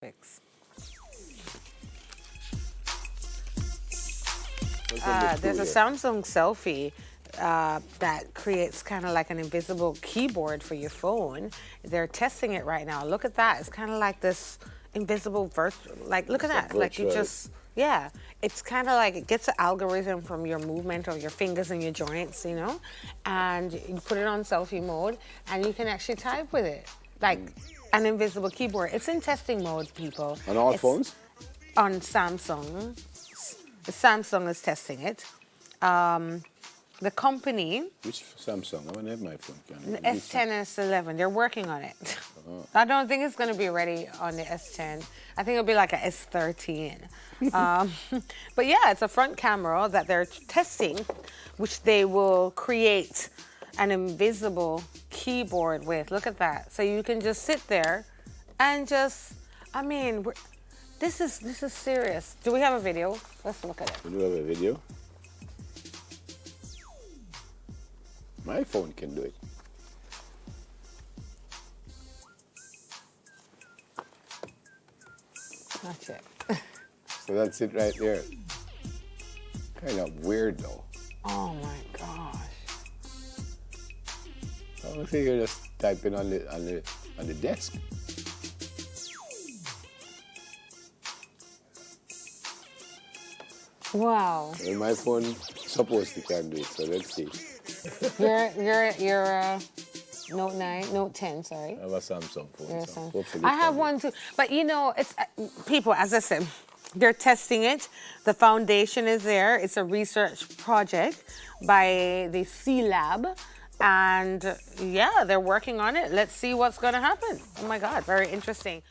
Fix. There's There's a Samsung selfie that creates kind of like an invisible keyboard for your phone. They're testing it right now. Look at that. It's kind of like this invisible virtual. Like, look at that. Like you just, yeah. It's kind of like it gets an algorithm from your movement of your fingers and your joints, you know, and you put it on selfie mode, and you can actually type with it, like an invisible keyboard. It's in testing mode, people. On all It's phones? on Samsung. Samsung is testing it. The company, Which Samsung? I want to have my phone. S10 and S11, they're working on it. I don't think it's going to be ready on the S10. I think it'll be like a S13. But yeah, it's a front camera that they're testing, which they will create an invisible keyboard with. Look at that. So you can just sit there and just, I mean, this is serious. Do we have a video? Let's look at it. We do have a video. My phone can do it. That's it. So that's it right there. Kind of weird though. Oh my gosh. I don't think you're just typing on the desk. Wow. Well, my phone supposed to can do it, so let's see. You're Note 9, Note 10, sorry. I have a Samsung phone. You're a So Samsung. hopefully I it have can one too. But you know, it's people, as I said, they're testing it. The foundation is there. It's a research project by the C Lab. And yeah, they're working on it. Let's see what's going to happen. Oh my God, very interesting.